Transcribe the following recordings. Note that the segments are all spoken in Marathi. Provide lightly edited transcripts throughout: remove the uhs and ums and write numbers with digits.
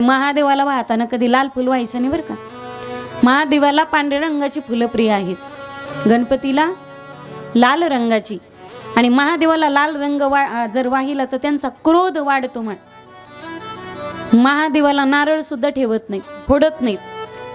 महादेवाला वाहताना कधी लाल फुल व्हायचं नाही बरं का. महादेवाला पांढऱ्या रंगाची फुलं प्रिय आहेत, गणपतीला लाल रंगाची. आणि महादेवाला लाल रंग जर वाहिला तर त्यांचा क्रोध वाढतो. महादेवाला नारळ सुद्धा ठेवत नाही, फोडत नाहीत.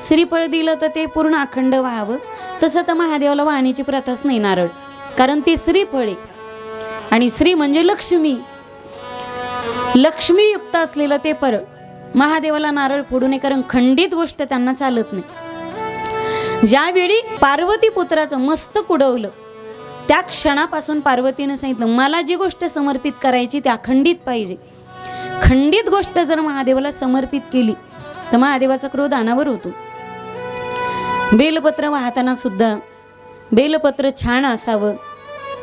श्रीफळ दिलं तर ते पूर्ण अखंड व्हावं, तसं तर महादेवाला वाहण्याची प्रथाच नाही नारळ, कारण ते श्रीफळ आहे. आणि श्री म्हणजे लक्ष्मी, लक्ष्मीयुक्त असलेलं ते फळ. महादेवाला नारळ फोडू नये, कारण खंडित गोष्ट त्यांना चालत नाही. ज्यावेळी पार्वती पुत्राचं मस्तक उडवलं त्या क्षणापासून पार्वतीने सांगितलं, मला जी गोष्ट समर्पित करायची ती अखंडित पाहिजे. खंडित गोष्ट जर महादेवाला समर्पित केली तर महादेवाचा क्रोध अनावर होतो. बेलपत्र वाहताना सुद्धा बेलपत्र छान असावं,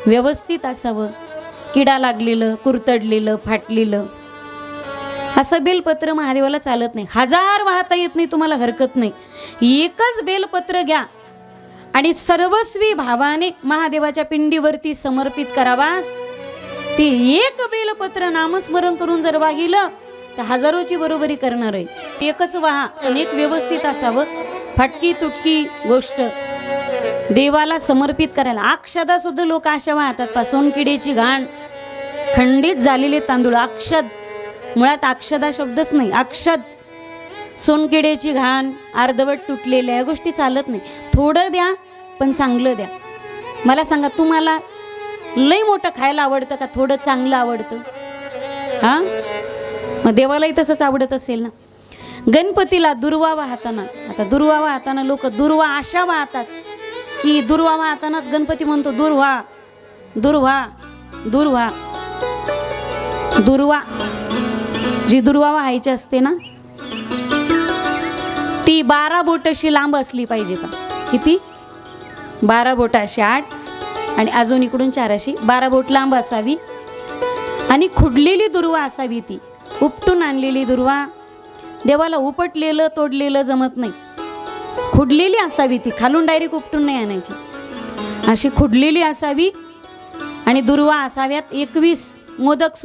व्यवस्थित असावं, किडा लागलेलं, कुरतडलेलं, फाटलेलं असं बेलपत्र महादेवाला चालत नाही. 1000 वाहता येत नाही, तुम्हाला हरकत नाही. एकच बेलपत्र घ्या आणि सर्वस्वी भावाने महादेवाच्या पिंडीवरती समर्पित करावास. ते एक बेलपत्र नामस्मरण करून जर वाहिलं तर हजारोची बरोबरी करणार आहे. एकच वाहा, पण एक व्यवस्थित असावं. फाटकी तुटकी गोष्ट देवाला समर्पित करायला. अक्षदा सुद्धा लोक अशा वाहतात, सोनकिडीची घाण, खंडित झालेले तांदूळ, अक्षद, मुळात अक्षदा शब्दच नाही, अक्षद, सोनकिड्याची घाण, अर्धवट तुटलेल्या या गोष्टी चालत नाही. थोडं द्या पण चांगलं द्या. मला सांगा, तुम्हाला लई मोठं खायला आवडतं का थोडं चांगलं आवडतं? हा, मग देवालाही तसंच आवडत असेल ना. गणपतीला दुर्वा वाहताना, आता दुर्वा वाहताना लोक दुर्वा अशा वाहतात की दुर्वा वाहताना गणपती म्हणतो दुर्वा दुर्वा दुर्वा दुर्वा. जी दुर्वा वाहायची असते ना ती 12 बोट अशी लांब असली पाहिजे का? किती? 12 बोट अशी 8 आणि अजून इकडून 4 अशी 12 बोट लांब असावी. आणि खुडलेली दुर्वा असावी, ती उपटून आणलेली दुर्वा. देवाला उपटलेलं तोडलेलं जमत नाही, खुडलेली असावी ती, खालून डायरेक्ट उपटून नाही आणायची, अशी खुडलेली असावी. आणि दुर्वा असाव्यात 21. मोदक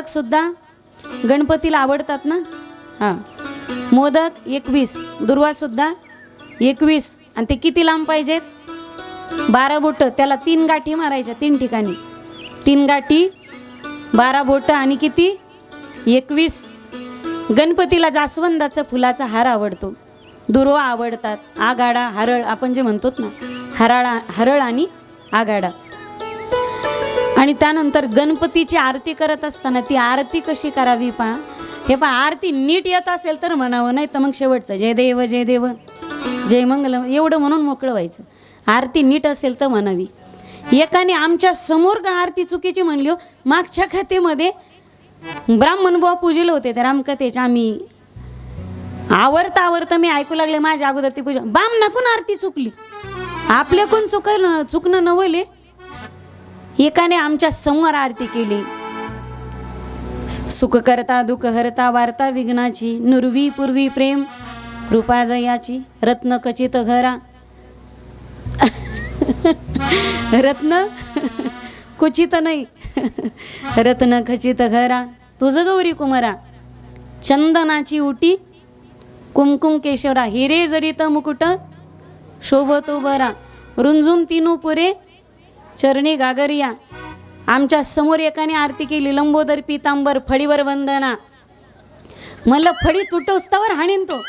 सुद्धा गणपतीला आवडतात ना. हां, मोदक 21, दुर्वा सुद्धा 21. आणि ते किती लांब पाहिजेत? 12 बोट. त्याला 3 गाठी मारायच्या, 3 ठिकाणी 3 गाठी, 12 बोट आणि किती? 21. गणपतीला जास्वंदाचा फुलाचा हार आवडतो, दुर्वा आवडतात, आगाडा, हरळ आपण जे म्हणतो ना, हरळ आणि आगाडा. आणि त्यानंतर गणपतीची आरती करत असताना ती आरती कशी करावी पहा. हे पहा, आरती नीट येत असेल तर म्हणावं, नाही तर मग शेवटचं जय देव जय देव जय मंगल एवढं म्हणून मोकळं व्हायचं. आरती नीट असेल तर म्हणावी. एकाने आमच्या समोर का आरती चुकीची म्हणली हो. मागच्या कथेमध्ये ब्राह्मण बुवा पूजेले होते, त्या रामकथेच्या. आम्ही आवरता मी ऐकू लागले, माझ्या अगोदर ती पूजा. बामणाकून आरती चुकली, आपल्याकून चुकणं नवले. एकाने आमच्या समोर आरती केली. सुख करता दुःख हरता वार्ता विघ्नाची, नुरवी पूर्वी प्रेम कृपा जयाची, रत्न खचित घरा रत्न कुचित नाही रत्न खचित घरा, तुझ गौरी कुमारा, चंदनाची उटी कुमकुम केशवरा, हिरे जडित मुकुट शोभतो बरा, रुंजून तीनू पुरे चरणी गागरिया. आमच्या समोर एकाने आरती केली, लंबोदर पितांबर फळीवर वंदना. मला फळी तुटोस्तावर हाणीन तो.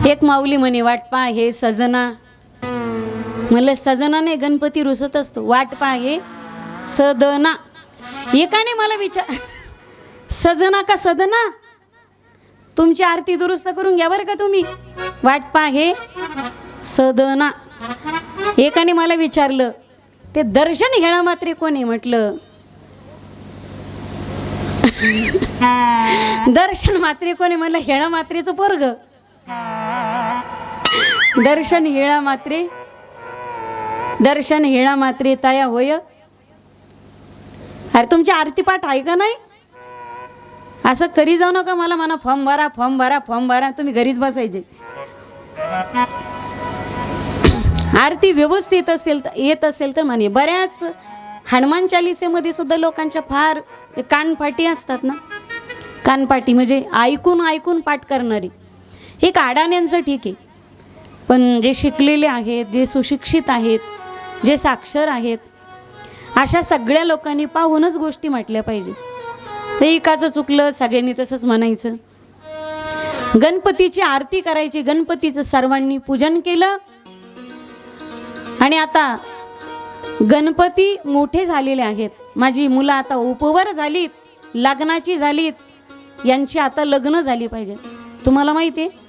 एक माऊली म्हणे, वाट पहा हे सजना. मला सजना नाही, गणपती रुसत असतो. वाट पहा हे सदना. एकाने मला विचार, सजना का सदना? तुमची आरती दुरुस्त करून घ्या बरं का तुम्ही. वाट पहा हे सदना. एकाने मला विचारलं, ते दर्शन घेणं मात्रे कोणी? म्हटलं दर्शन मात्रे कोणी? म्हणलं हेळा मात्रेचं पोरग. दर्शन हेळा मात्रे, दर्शन हेळा मात्रे ताया होय. अरे तुमची आरती पाठ आहे का नाही? असं करी जाऊ नका मला म्हणा फॉर्म भरा फॉर्म भरा फॉर्म भरा, तुम्ही घरीच बसायचे. आरती व्यवस्थित असेल तर येत असेल तर म्हणे. बऱ्याच हनुमान चालिसेमध्ये सुद्धा लोकांच्या फार कानपाटी असतात ना, कानपाटी म्हणजे ऐकून ऐकून पाठ करणारी. हे काढाण्यांचं ठीक आहे, पण जे शिकलेले आहेत, जे सुशिक्षित आहेत, जे साक्षर आहेत, अशा सगळ्या लोकांनी पाहूनच गोष्टी म्हटल्या पाहिजे. ते एकाचं चुकलं सगळ्यांनी तसंच म्हणायचं. गणपतीची आरती करायची, गणपतीचं सर्वांनी पूजन केलं. आणि आता गणपती मोठे झालेले आहेत. माझी मुलं आता उपवर झालीत, लग्नाची झालीत, यांची आता लग्न झाली पाहिजे. तुम्हाला माहिती आहे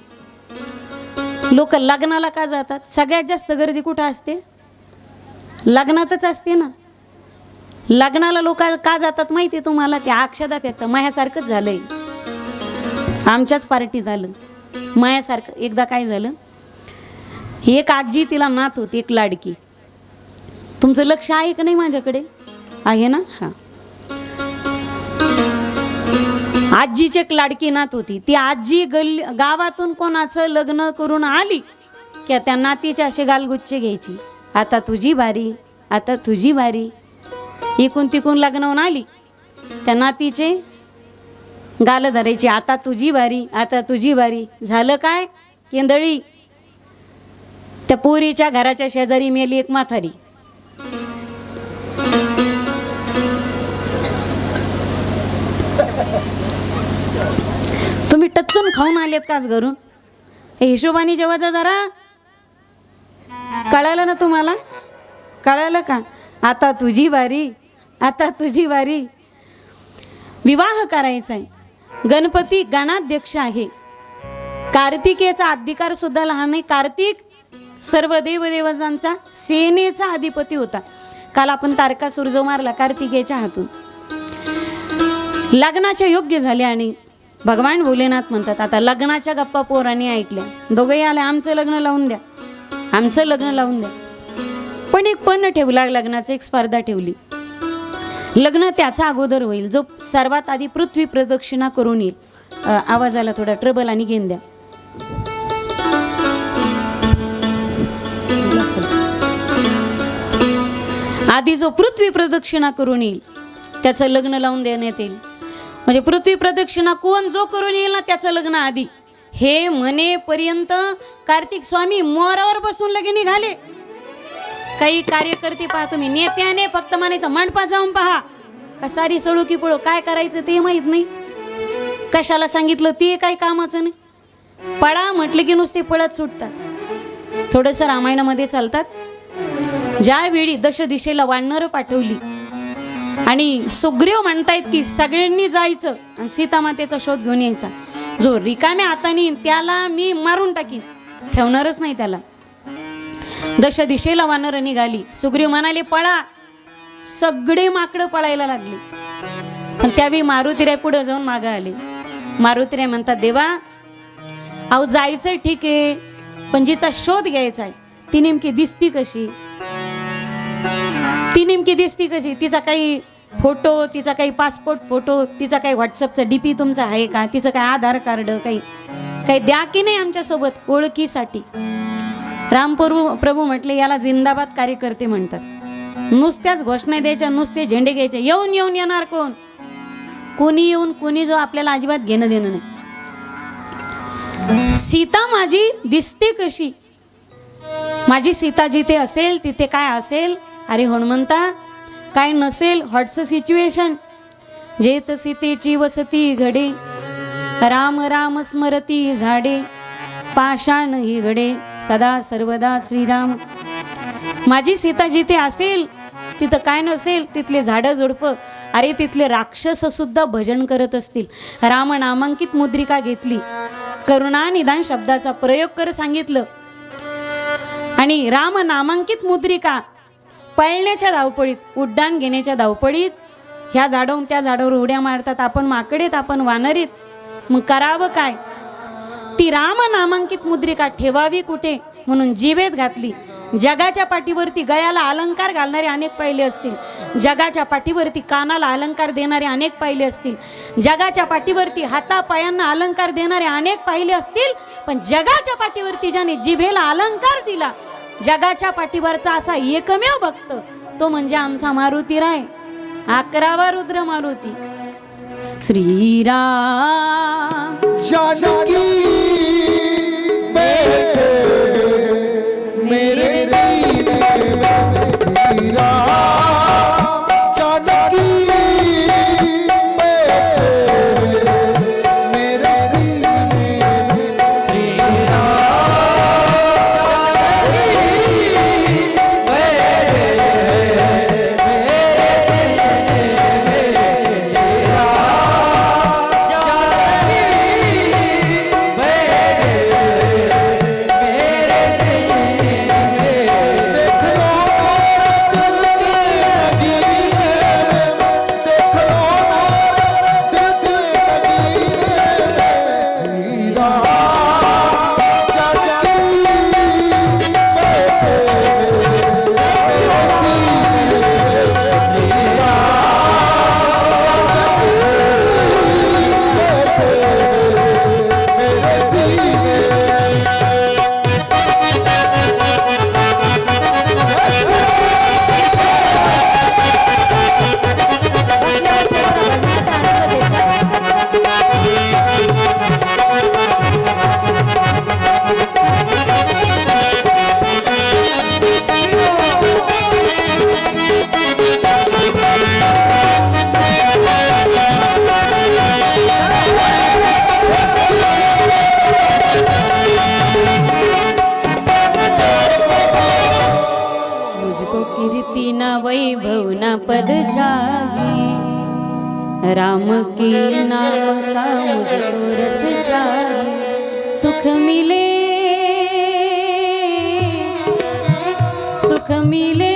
लोक लग्नाला का जातात? सगळ्यात जास्त गर्दी कुठं असते? लग्नातच असते ना. लग्नाला लोक का जातात माहिती आहे तुम्हाला? ते अक्षदा फेकतात. मायासारखंच झालंय, आमच्याच पार्टीत आलं मायासारखं. एकदा काय झालं, एक आजी, तिला नात होती, एक लाडकी. तुमचं लक्ष आहे का नाही माझ्याकडे? आहे ना? हां. आजीची एक लाडकी नात होती. ती आजी गावातून कोणाचं लग्न करून आली की त्या नातीचे असे गालगुच्चे घ्यायची. आता तुझी बारी, आता तुझी बारी. इकून तिकून लग्नावून आली, त्या नातीचे गाल धरायची. आता तुझी बारी, आता तुझी बारी. झालं काय? केंदळी. त्या पोरीच्या घराच्या शेजारी मेली एक म्हातारी. तुम्ही टच्चून खाऊन आलेत काच घरून? हे हिशोबाने जेवायचं जरा. कळालं ना तुम्हाला? कळालं का? आता तुझी बारी, आता तुझी बारी. विवाह करायचा आहे. गणपती गणाध्यक्ष आहे. कार्तिकेचा अधिकार सुद्धा लहान नाही. कार्तिक सर्व देवदेवतांचा सेनेचा अधिपती होता. काल आपण तारकासूर जो मारला कार्तिकेच्या हातून. लग्नाच्या योग्य झाले आणि भगवान भोलेनाथ म्हणतात आता लग्नाच्या गप्पा पोरांनी ऐकल्या. दोघंही आले, आमचं लग्न लावून द्या, आमचं लग्न लावून द्या. पण एक पण ठेवला लग्नाचं, एक स्पर्धा ठेवली. लग्न त्याचा अगोदर होईल जो सर्वात आधी पृथ्वी प्रदक्षिणा करून येईल. आवाजाला थोडा ट्रबल आणि घेऊन द्या. आधी जो पृथ्वी प्रदक्षिणा करून येईल त्याचं लग्न लावून देण्यात येईल. म्हणजे पृथ्वी प्रदक्षिणा कोण जो करून येईल ना त्याचं लग्न आधी. हे म्हणेपर्यंत कार्तिक स्वामी मोरावर बसून लगे निघाले. काही कार्यकर्ते पहा तुम्ही, नेत्याने फक्त म्हणायचं मंडपात जाऊन पहा, का सारी सळू की पळो, काय करायचं ते माहीत नाही, कशाला सांगितलं ते काही कामाचं नाही. पळा म्हटलं की नुसते पळत सुटतात. थोडंसं रामायणामध्ये चालतात. ज्यावेळी दश दिशेला वानरं पाठवली आणि सुग्रीव म्हणतायत की सगळ्यांनी जायचं आणि सीतामातेचा शोध घेऊन यायचा. जो रिकाम्या हाताने त्याला मी मारून टाकीन, ठेवणारच नाही त्याला. दश दिशेला वानरं निघाली. सुग्रीव म्हणाले पळा. सगळे माकडं पळायला लागले. पण त्यावेळी मारुतीराय पुढे जाऊन मागं आले. मारुतीराय म्हणतात देवा, अहो जायचंय ठीक आहे, पण जिचा शोध घ्यायचा आहे ती नेमकी दिसती कशी? ती नेमकी दिसती कशी? तिचा काही फोटो, तिचा काही पासपोर्ट फोटो, तिचा काही व्हॉट्सअपचा डीपी तुमचा आहे का? तिचं काही आधार कार्ड काही द्या की नाही आमच्यासोबत ओळखीसाठी. प्रभू म्हटले याला जिंदाबाद कार्यकर्ते म्हणतात. नुसत्याच घोषणा द्यायच्या, नुसते झेंडे घ्यायचे. येऊन येऊन येणार कोण? कोणी येऊन कोणी जो आपल्याला अजिबात घेणं देणं नाही. सीता माझी दिसते कशी? माझी सीता जिथे असेल तिथे काय असेल? अरे हनुमंता, काय नसेल व्हॉट्स सिच्युएशन. जेत सीतेची वसती घडे, राम राम स्मरती झाडे, पाषाण ही घडे सदा सर्वदा श्रीराम. माझी सीता जिथे असेल तिथं काय नसेल? तिथले झाडं झुडपं, अरे तिथले राक्षस सुद्धा भजन करत असतील. राम नामांकित मुद्रिका घेतली, करुणा निदान शब्दाचा प्रयोग कर सांगितलं. आणि राम नामांकित मुद्रिका पळण्याच्या धावपळीत, उड्डाण घेण्याच्या धावपळीत ह्या झाडावरून त्या झाडावर उड्या मारतात. आपण माकडेत, आपण वानरीत, मग करावं काय? ती राम नामांकित मुद्रिका ठेवावी कुठे म्हणून जिभेत घातली. जगाच्या पाठीवरती गळ्याला अलंकार घालणारे अनेक पाहिले असतील, जगाच्या पाठीवरती कानाला अलंकार देणारे अनेक पाहिले असतील, जगाच्या पाठीवरती हातापायांना अलंकार देणारे अनेक पाहिले असतील, पण जगाच्या पाठीवरती ज्याने जिभेला अलंकार दिला, जगाच्या पाठीवरचा असा एकमेव भक्त, तो म्हणजे आमचा मारुतीराय, 11वा रुद्र मारुती. श्री राम जानकी बैठे मेरे सीने में, श्री राम जानकी बैठे मेरे सीने में, श्री मुझको कीर्ति न वैभव न पद चाहिए, राम के नाम का मुझको रस चाहिए। सुख मिले